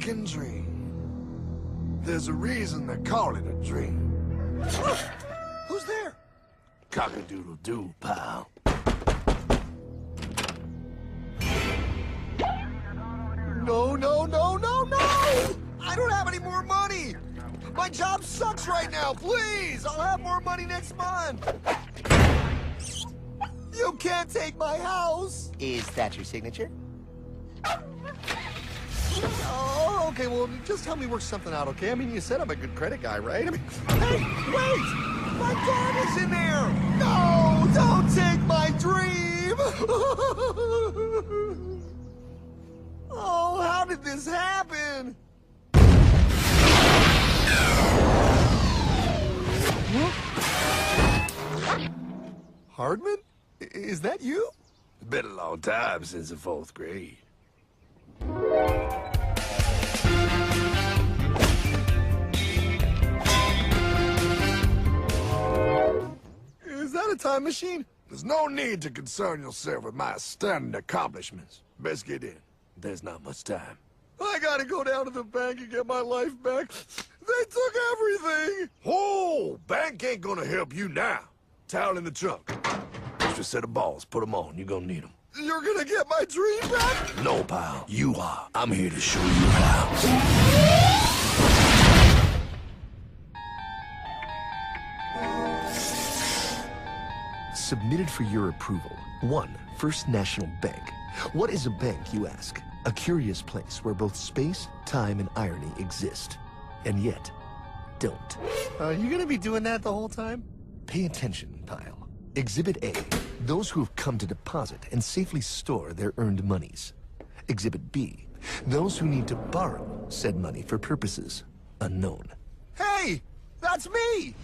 American dream. There's a reason they call it a dream. Who's there? Cock-a-doodle-doo, pal. No, no, no, no, no! I don't have any more money! My job sucks right now, please! I'll have more money next month! You can't take my house! Is that your signature? Oh, okay, well, just help me work something out, okay? I mean, you said I'm a good credit guy, right? I mean, hey, wait! My dog is in there! No, don't take my dream! Oh, how did this happen? Hardman? Is that you? It's been a long time since the 4th grade. Is that a time machine? There's no need to concern yourself with my stunning accomplishments. Best get in. There's not much time. I gotta go down to the bank and get my life back. They took everything! Oh, bank ain't gonna help you now. Towel in the trunk. Extra set of balls. Put them on. You're gonna need them. You're gonna get my dream back? No, pal. You are. I'm here to show you how. Submitted for your approval. 1. First National Bank. What is a bank, you ask? A curious place where both space, time, and irony exist. And yet, don't. You gonna be doing that the whole time? Pay attention, pile. Exhibit A. Those who have come to deposit and safely store their earned monies. Exhibit B. Those who need to borrow said money for purposes unknown. Hey! That's me!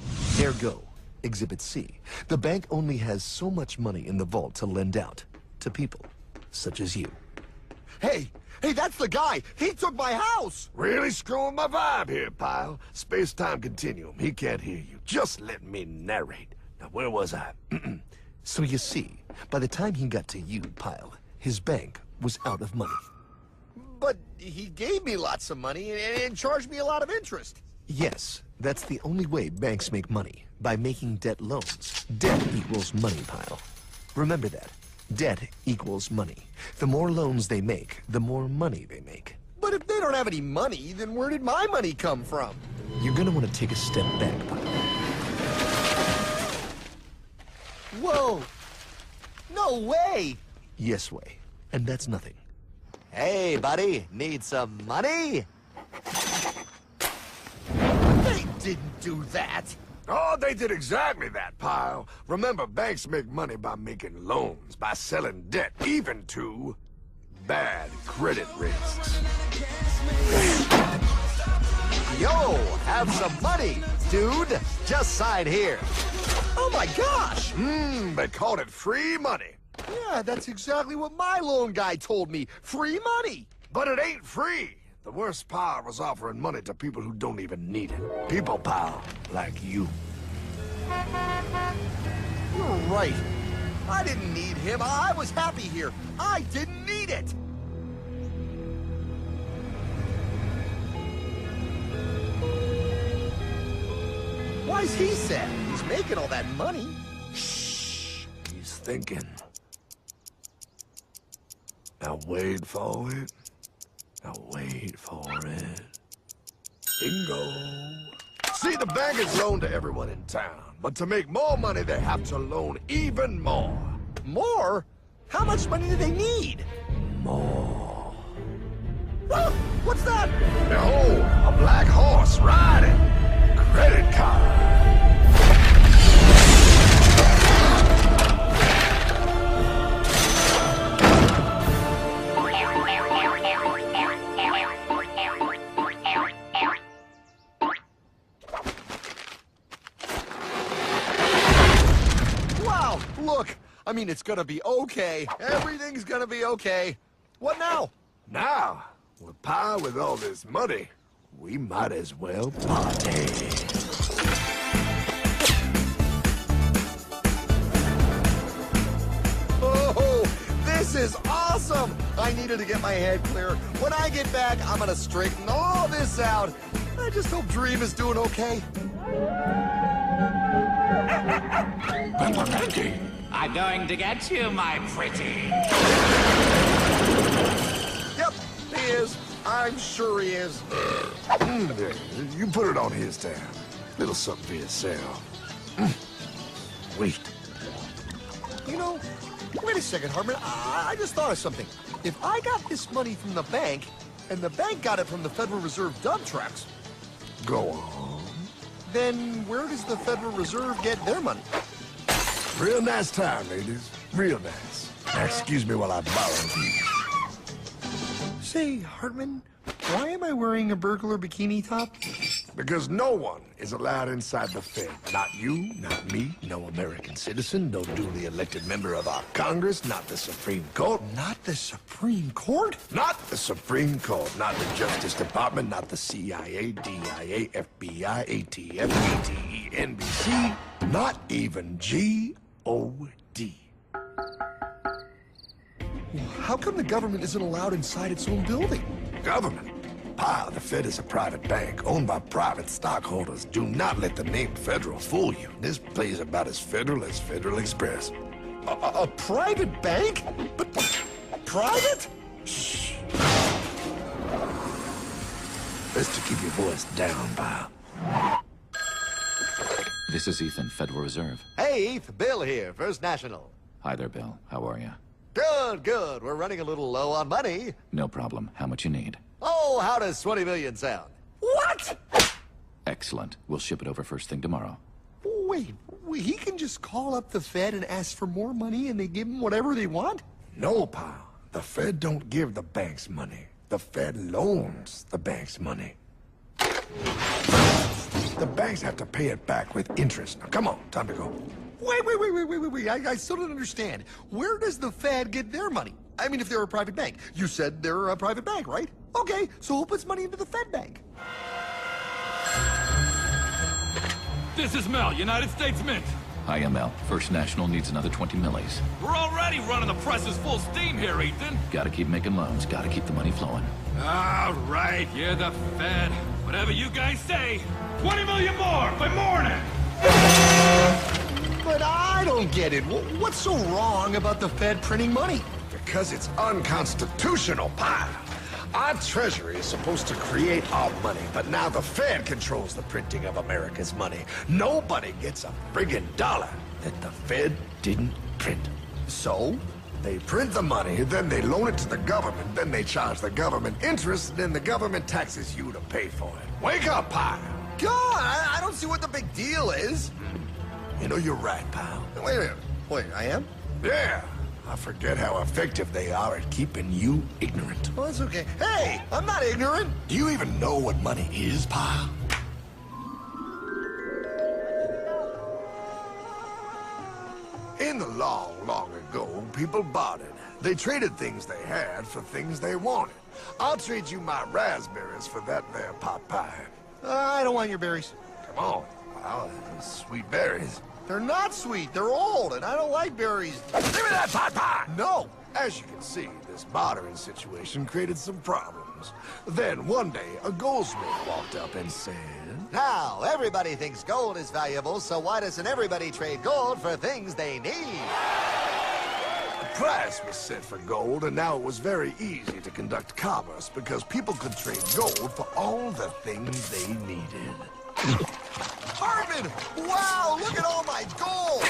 Ergo. Exhibit C. The bank only has so much money in the vault to lend out to people such as you. Hey! Hey, that's the guy! He took my house! Really screwing my vibe here, pal. Space-time continuum. He can't hear you. Just let me narrate. Now, where was I? So you see, by the time he got to you, Pile, his bank was out of money. But he gave me lots of money and charged me a lot of interest. Yes, that's the only way banks make money, by making debt loans. Debt equals money, Pile. Remember that. Debt equals money. The more loans they make, the more money they make. But if they don't have any money, then where did my money come from? You're gonna want to take a step back, Pile. Whoa! No way! Yes way. And that's nothing. Hey, buddy, need some money? They didn't do that! Oh, they did exactly that, pal. Remember, banks make money by making loans, by selling debt, even to bad credit risks. Yo, have some money, dude. Just sign here. Oh my gosh! They called it free money. Yeah, that's exactly what my loan guy told me. Free money! But it ain't free. The worst part was offering money to people who don't even need it. People, pal, like you. You're right. I didn't need him. I was happy here. I didn't need it. Why's he sad? He's making all that money. Shh. He's thinking. Now wait for it. Now wait for it. Bingo. See, the bankers loan to everyone in town. But to make more money, they have to loan even more. More? How much money do they need? More. Ah, what's that? Behold, a black horse riding. Credit card. Wow, look. I mean, it's gonna be okay. Everything's gonna be okay. What now? Now, with power with all this money, we might as well party. Oh, this is awesome! I I needed to get my head clear. When I get back, I'm gonna straighten all this out. I just hope Dream is doing okay. I'm going to get you, my pretty. Yep, he is. I'm sure he is. There, you put it on his tab. Little something for yourself. Wait. You know, wait a second, Hartman. I just thought of something. If I got this money from the bank, and the bank got it from the Federal Reserve dump trucks, Go on. then where does the Federal Reserve get their money? Real nice time, ladies. Real nice. Now, excuse me while I borrow these. Say, Hartman, why am I wearing a burglar bikini top? Because no one is allowed inside the Fed. Not you, not me, no American citizen, no duly elected member of our Congress, not the Supreme Court. Not the Supreme Court? Not the Supreme Court, not the Justice Department, not the CIA, DIA, FBI, ATF, ATE, NBC, not even G.O.D. How come the government isn't allowed inside its own building? Government? Pa, the Fed is a private bank owned by private stockholders. Do not let the name Federal fool you. This place is about as federal as Federal Express. A private bank? But private? Shh. Best to keep your voice down, pal. This is Ethan, Federal Reserve. Hey, Eth, Bill here, First National. Hi there, Bill. How are you? Good, good. We're running a little low on money. No problem. How much you need? Oh, how does 20 million sound? What? Excellent. We'll ship it over first thing tomorrow. Wait, he can just call up the Fed and ask for more money and they give him whatever they want? No, pal. The Fed don't give the banks money. The Fed loans the banks money. The banks have to pay it back with interest. Now, come on, time to go. Wait. I still don't understand. Where does the Fed get their money? I mean, if they're a private bank. You said they're a private bank, right? Okay, so who puts money into the Fed bank? This is Mel, United States Mint. Hi, ML. First National needs another 20 millis. We're already running the presses full steam here, Ethan. Gotta keep making loans. Gotta keep the money flowing. All right, you're the Fed. Whatever you guys say. 20 million more by morning. But I don't get it. What's so wrong about the Fed printing money? Because it's unconstitutional, pal. Our Treasury is supposed to create our money, but now the Fed controls the printing of America's money. Nobody gets a friggin' dollar that the Fed didn't print. So? They print the money, then they loan it to the government, then they charge the government interest, then the government taxes you to pay for it. Wake up, pal. God, I don't see what the big deal is. You know, you're right, pal. Wait a minute. Wait, I am? Yeah. I forget how effective they are at keeping you ignorant. Well, that's okay. Hey, I'm not ignorant. Do you even know what money is, pal? In the long, long ago, people bartered. They traded things they had for things they wanted. I'll trade you my raspberries for that there pot pie. I don't want your berries. Come on, pal. Sweet berries. They're not sweet. They're old, and I don't like berries. Give me that pot pie! No. As you can see, this bartering situation created some problems. Then one day, a goldsmith walked up and said, Now, everybody thinks gold is valuable, so why doesn't everybody trade gold for things they need? a price was set for gold, and now it was very easy to conduct commerce because people could trade gold for all the things they needed. Hartman! Wow, look at all my gold!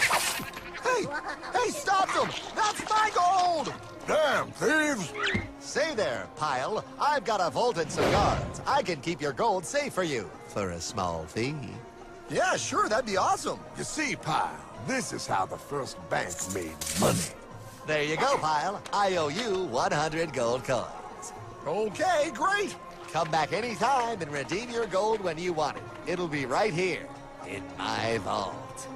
Hey, stop them! That's my gold! Damn thieves! Say there, Pile. I've got a vault and some guards. I can keep your gold safe for you for a small fee. Yeah, sure, that'd be awesome. You see, pal, this is how the first bank made money. There you go, Pile. I owe you 100 gold coins. Okay, great. Come back anytime and redeem your gold when you want it. It'll be right here in my vault.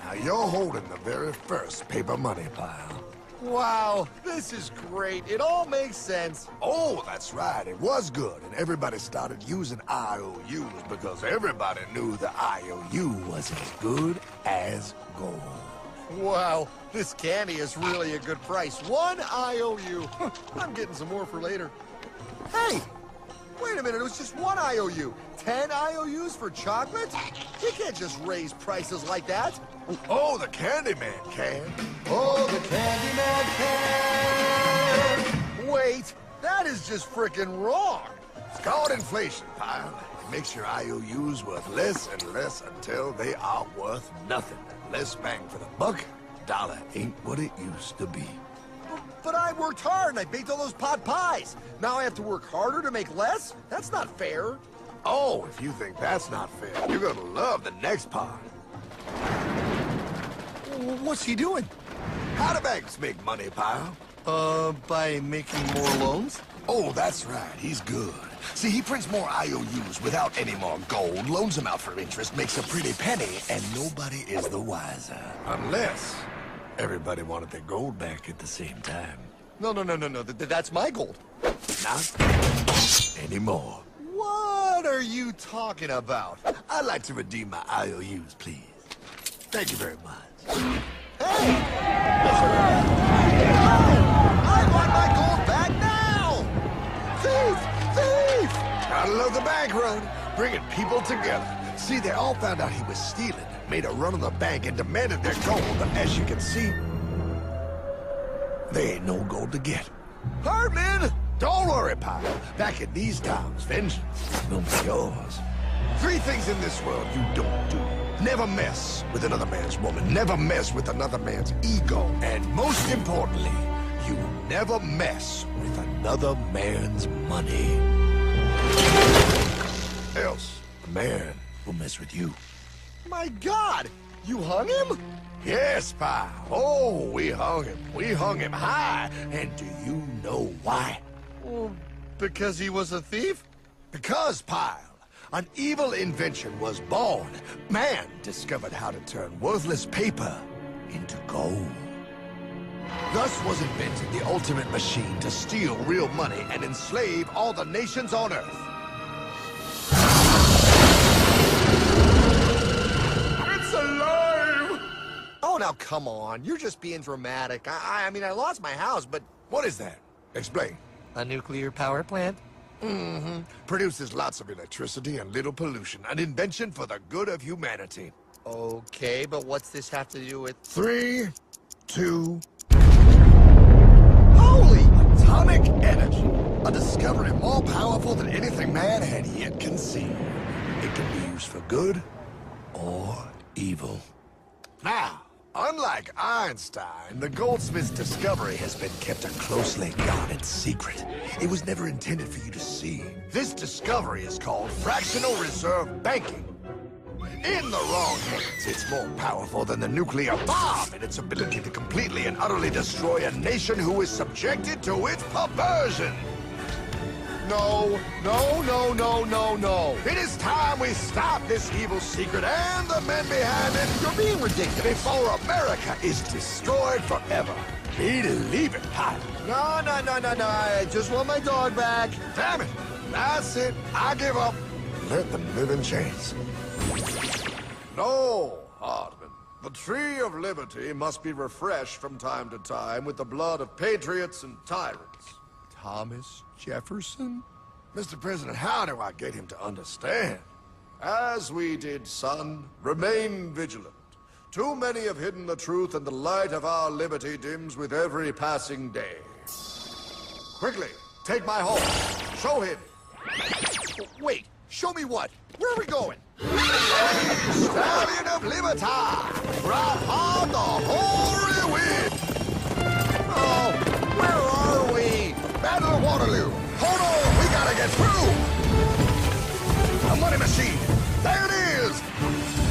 Now you're holding the very first paper money, pal. Wow, this is great. It all makes sense. Oh, that's right. It was good, and everybody started using IOUs because everybody knew the IOU was as good as gold. Wow, this candy is really a good price. 1 IOU. I'm getting some more for later. Hey, wait a minute, it was just 1 IOU. 10 IOUs for chocolate? You can't just raise prices like that. Oh, the Candyman can. Oh, the Candyman can. Wait, that is just frickin' wrong. It's called inflation, pal. It makes your IOUs worth less and less until they are worth nothing. Less bang for the buck. Dollar ain't what it used to be. But I worked hard and I baked all those pot pies. Now I have to work harder to make less? That's not fair. Oh, if you think that's not fair, you're gonna love the next part. What's he doing? How do banks make money, pal? By making more loans? Oh, that's right. He's good. See, he prints more IOUs without any more gold, loans them out for interest, makes a pretty penny, and nobody is the wiser. Unless everybody wanted their gold back at the same time. No. That's my gold. Not anymore. What are you talking about? I'd like to redeem my IOUs, please. Thank you very much. Hey! I want my gold back now! Thief! Gotta love the bank run, bringing people together. See, they all found out he was stealing, made a run on the bank, and demanded their gold. But as you can see, there ain't no gold to get. Hardman! Don't worry, pal. Back in these times, vengeance will be yours. 3 things in this world you don't do. Never mess with another man's woman. Never mess with another man's ego. And most importantly, you never mess with another man's money. Else, the man will mess with you. My God! You hung him? Yes, pal. Oh, we hung him. We hung him high. And do you know why? Well, because he was a thief? Because, pal, an evil invention was born. Man discovered how to turn worthless paper into gold. Thus was invented the ultimate machine to steal real money and enslave all the nations on Earth. It's alive! Oh, now come on. You're just being dramatic. I mean, I lost my house, but... What is that? Explain. A nuclear power plant? Mm-hmm. Produces lots of electricity and little pollution. An invention for the good of humanity. Okay, but what's this have to do with... 3, 2... Holy! Atomic energy. A discovery more powerful than anything man had yet conceived. It can be used for good or evil. Now, unlike Einstein, the goldsmith's discovery has been kept a closely guarded secret. It was never intended for you to see. This discovery is called fractional reserve banking. In the wrong hands, it's more powerful than the nuclear bomb in its ability to completely and utterly destroy a nation who is subjected to its perversion. No. It is time we stop this evil secret and the men behind it. You're being ridiculous. Before America is destroyed forever. Believe it, pilot. No. I just want my dog back. Damn it. That's it. I give up. Let them live in chains. No, Hardman. The tree of liberty must be refreshed from time to time with the blood of patriots and tyrants. Thomas Jefferson? Mr. President, how do I get him to understand? As we did, son, remain vigilant. Too many have hidden the truth, and the light of our liberty dims with every passing day. Quickly, take my horse. Show him. Wait, show me what? Where are we going? Stallion of Liberty! Brought on the hoary wind! Oh, where are we? Battle of Waterloo! Hold on, we gotta get through! A money machine! There it is!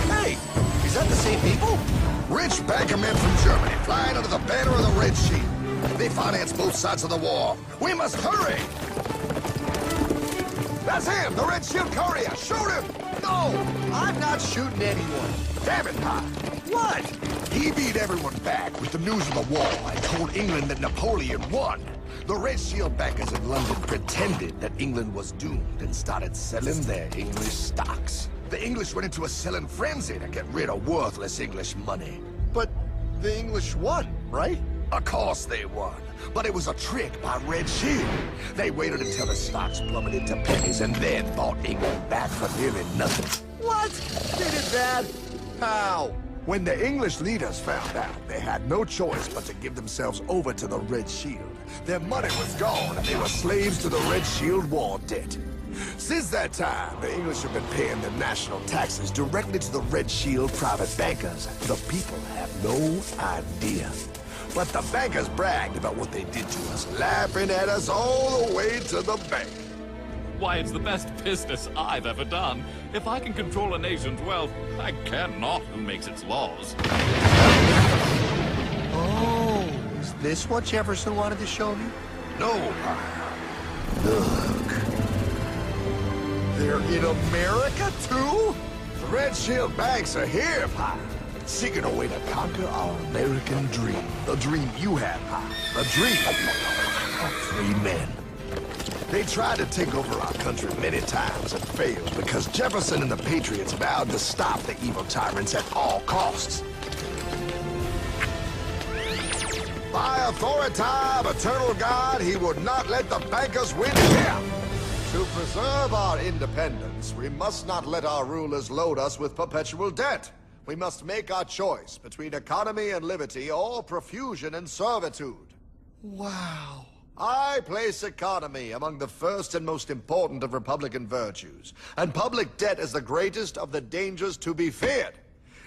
Hey, is that the same people? Rich bankermen from Germany flying under the banner of the Red Shield. They finance both sides of the war. We must hurry! That's him, the Red Shield courier! Shoot him! No, I'm not shooting anyone. Damn it, Pop! What? He beat everyone back with the news of the war and told England that Napoleon won. The Red Shield bankers in London pretended that England was doomed and started selling their English stocks. The English went into a selling frenzy to get rid of worthless English money. But The English won, right? Of course they won. But it was a trick by Red Shield. They waited until the stocks plummeted to pennies and then bought England back for nearly nothing. What? They did that? How? When the English leaders found out, they had no choice but to give themselves over to the Red Shield. Their money was gone, and they were slaves to the Red Shield war debt. Since that time, the English have been paying their national taxes directly to the Red Shield private bankers. The people have no idea. But the bankers bragged about what they did to us, laughing at us all the way to the bank. Why, it's the best business I've ever done. If I can control a nation's wealth, I care not who makes its laws. Oh, is this what Jefferson wanted to show me? No, look. They're in America, too? The Red Shield banks are here, Pie. Seeking a way to conquer our American dream. The dream you have, Pie. A dream of free men. They tried to take over our country many times and failed because Jefferson and the Patriots vowed to stop the evil tyrants at all costs. By authority of eternal God, he would not let the bankers win here. To preserve our independence, we must not let our rulers load us with perpetual debt. We must make our choice between economy and liberty or profusion and servitude. Wow. I place economy among the first and most important of Republican virtues, and public debt is the greatest of the dangers to be feared.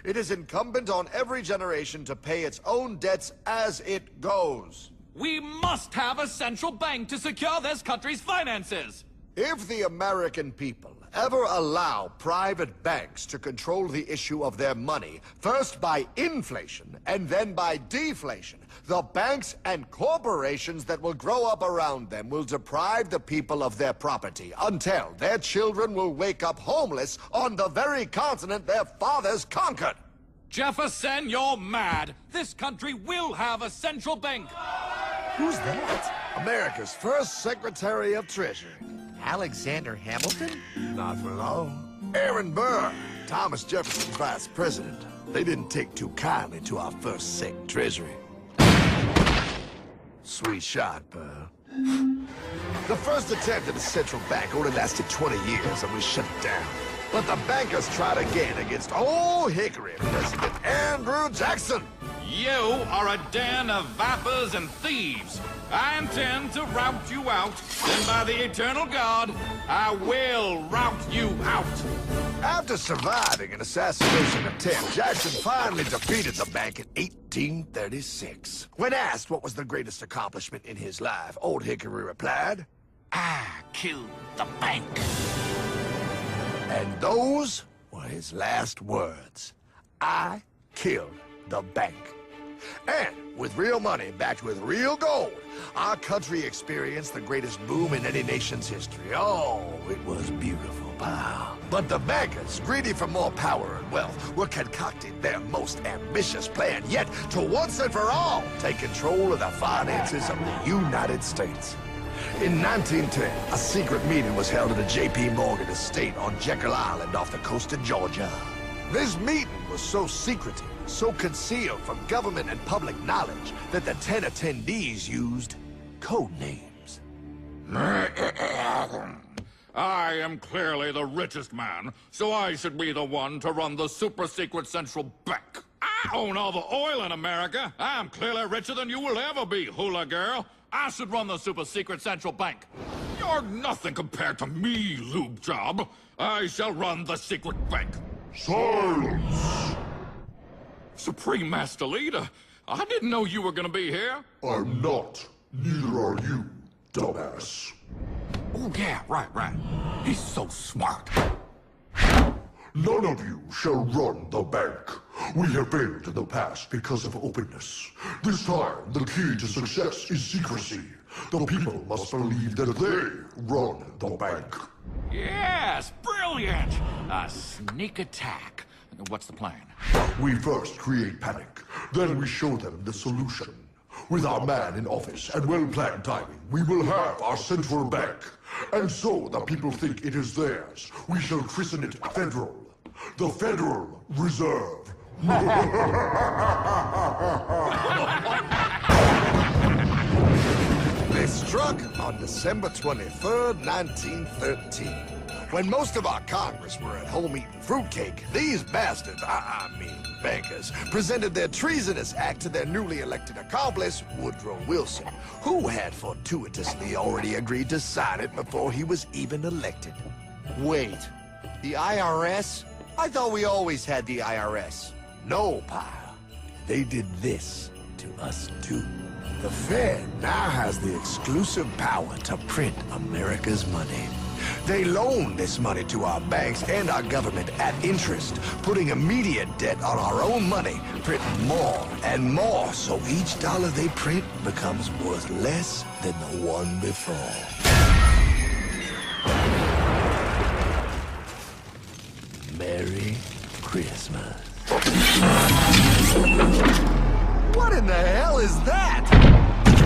It is incumbent on every generation to pay its own debts as it goes. We must have a central bank to secure this country's finances. If the American people ever allow private banks to control the issue of their money, first by inflation and then by deflation, the banks and corporations that will grow up around them will deprive the people of their property until their children will wake up homeless on the very continent their fathers conquered. Jefferson, you're mad. This country will have a central bank. Who's that? America's first Secretary of Treasury. Alexander Hamilton? Not for long. Aaron Burr, Thomas Jefferson's vice president. They didn't take too kindly to our first Sec Treasury. Sweet shot, Burr. The first attempt at a central bank only lasted 20 years and we shut it down. But the bankers tried again against Old Hickory President Andrew Jackson. You are a den of vipers and thieves. I intend to rout you out, and by the eternal God, I will rout you out. After surviving an assassination attempt, Jackson finally defeated the bank in 1836. When asked what was the greatest accomplishment in his life, Old Hickory replied, I killed the bank. and those were his last words. I killed the bank. And with real money backed with real gold, our country experienced the greatest boom in any nation's history. Oh, it was beautiful, pal. But the bankers, greedy for more power and wealth, were concocting their most ambitious plan yet to once and for all take control of the finances of the United States. In 1910, a secret meeting was held at the J.P. Morgan estate on Jekyll Island off the coast of Georgia. This meeting was so secretive, so concealed from government and public knowledge that the 10 attendees used code names. I am clearly the richest man, so I should be the one to run the super-secret central bank. I own all the oil in America. I'm clearly richer than you will ever be, hula girl. I should run the super-secret central bank. You're nothing compared to me, lube job. I shall run the secret bank. Silence! Supreme Master Leader, I didn't know you were gonna be here. I'm not. Neither are you, dumbass. Oh yeah, right. He's so smart. None of you shall run the bank. We have failed in the past because of openness. This time, the key to success is secrecy. The people must believe that they run the bank. Yes, brilliant! A sneak attack. What's the plan? We first create panic, then we show them the solution. With our man in office and well-planned timing, we will have our central bank. And so the people think it is theirs. We shall christen it Federal. The Federal Reserve They struck on December 23rd, 1913. When most of our Congress were at home eating fruitcake, these bastards, I mean bankers, presented their treasonous act to their newly elected accomplice, Woodrow Wilson, who had fortuitously already agreed to sign it before he was even elected. Wait, the IRS? I thought we always had the IRS. No, pal. They did this to us too. The Fed now has the exclusive power to print America's money. They loan this money to our banks and our government at interest, putting immediate debt on our own money, printing more and more, so each dollar they print becomes worth less than the one before. Merry Christmas. What in the hell is that?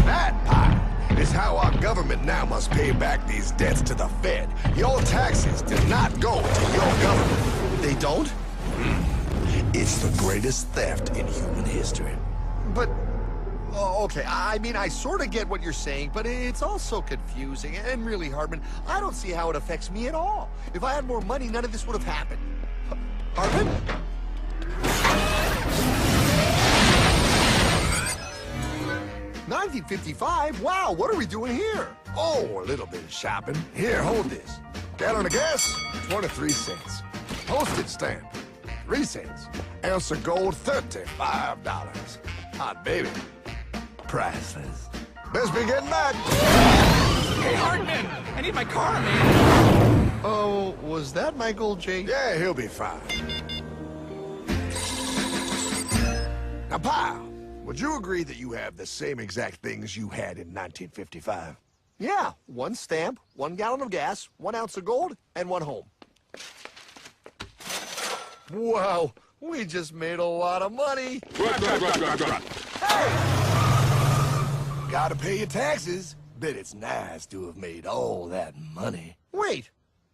That, pal, is how our government now must pay back these debts to the Fed. Your taxes do not go to your government. They don't? It's the greatest theft in human history. But, oh, okay, I mean, I sort of get what you're saying, but it's all so confusing. And really, Hartman, I don't see how it affects me at all. If I had more money, none of this would have happened. Hartman? 1955? Wow, what are we doing here? Oh, a little bit of shopping. Here, hold this. Gallon of gas, 23 cents. Postage stamp, 3 cents. Ounce of gold, $35. Hot baby, priceless. Best be getting back. Hey, Hartman! I need my car, man! Oh, was that my gold, Jay? Yeah, he'll be fine. Now, pal, would you agree that you have the same exact things you had in 1955? Yeah, 1 stamp, 1 gallon of gas, 1 ounce of gold, and 1 home. Wow, we just made a lot of money. Gotta pay your taxes. Bet it's nice to have made all that money. Wait,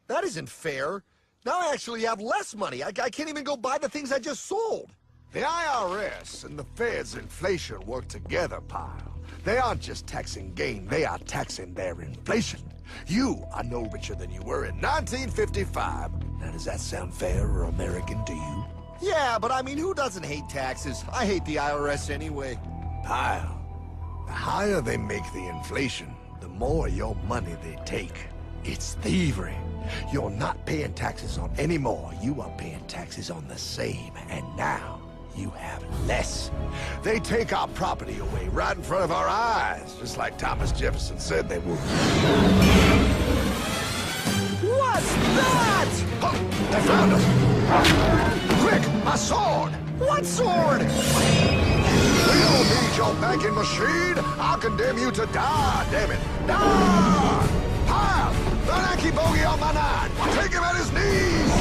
that isn't fair. Now I actually have less money. I can't even go buy the things I just sold. The IRS and the Fed's inflation work together, pal. They aren't just taxing gain, they are taxing their inflation. You are no richer than you were in 1955. Now, does that sound fair or American to you? Yeah, but I mean, who doesn't hate taxes? I hate the IRS anyway. Pal, the higher they make the inflation, the more your money they take. It's thievery. You're not paying taxes on any more. You are paying taxes on the same, and now you have less. They take our property away right in front of our eyes, just like Thomas Jefferson said they would. What's that? Oh, they found us! Quick, my sword! What sword? We don't need your banking machine! I'll condemn you to die, damn it! Die! Pile! The Yankee bogey on my 9! Take him at his knees!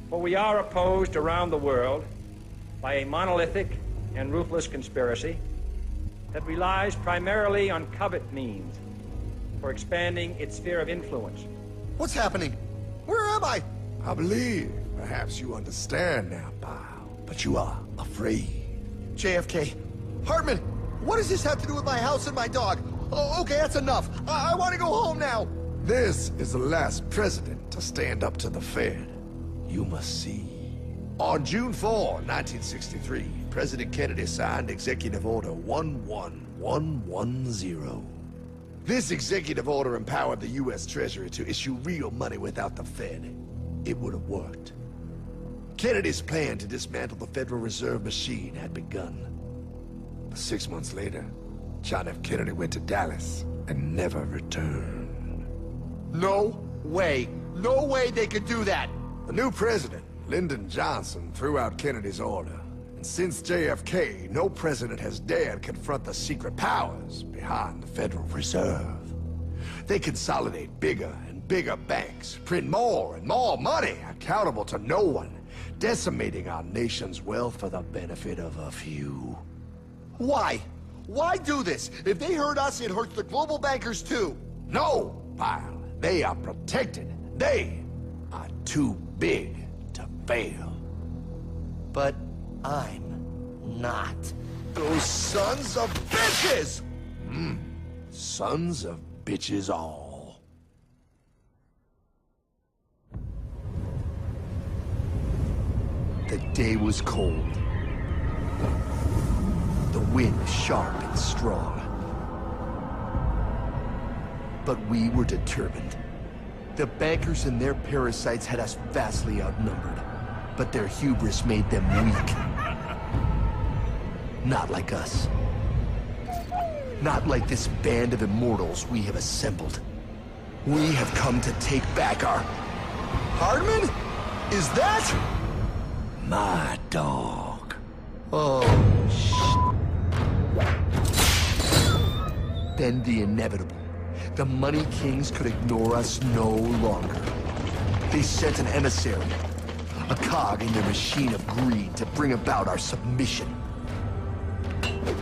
For we are opposed around the world by a monolithic and ruthless conspiracy that relies primarily on covert means for expanding its sphere of influence. What's happening? Where am I? I believe perhaps you understand now, pal, but you are afraid. JFK. Hartman, what does this have to do with my house and my dog? Oh, okay, that's enough. I want to go home now. This is the last president to stand up to the Fed. You must see. On June 4, 1963, President Kennedy signed Executive Order 11110. This executive order empowered the U.S. Treasury to issue real money without the Fed. It would have worked. Kennedy's plan to dismantle the Federal Reserve machine had begun. But 6 months later, John F. Kennedy went to Dallas and never returned. No way. No way they could do that. The new president, Lyndon Johnson, threw out Kennedy's order. And since JFK, no president has dared confront the secret powers behind the Federal Reserve. They consolidate bigger and bigger banks, print more and more money, accountable to no one, decimating our nation's wealth for the benefit of a few. Why? Why do this? If they hurt us, it hurts the global bankers too. No, pal. They are protected. They are too big to fail. But I'm not. Those sons of bitches! Sons of bitches all. The day was cold. The wind sharp and strong. But we were determined. The bankers and their parasites had us vastly outnumbered, but their hubris made them weak. Not like us. Not like this band of immortals we have assembled. We have come to take back our... Hardman? Is that... My dog. Oh, Then the inevitable. The Money Kings could ignore us no longer. They sent an emissary, a cog in their machine of greed to bring about our submission.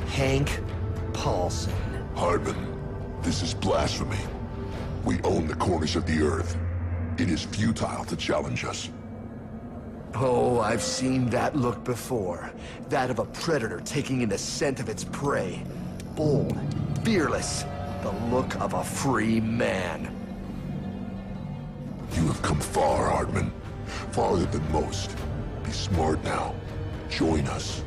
Hank Paulson. Hardman, this is blasphemy. We own the corners of the earth. It is futile to challenge us. Oh, I've seen that look before. That of a predator taking in the scent of its prey. Bold, fearless, the look of a free man. You have come far, Hardman. Farther than most. Be smart now. Join us.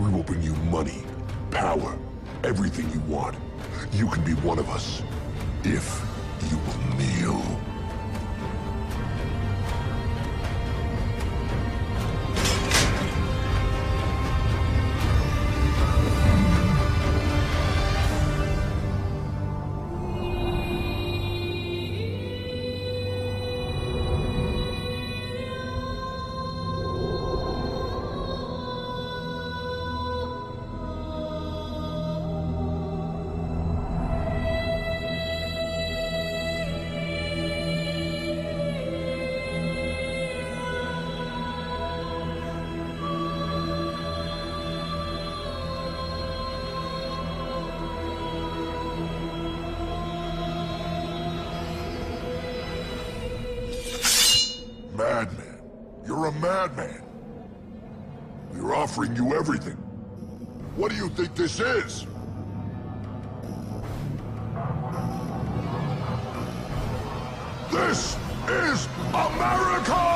We will bring you money, power, everything you want. You can be one of us, if you will kneel. Madman. You're a madman. We're offering you everything. What do you think this is? This is America!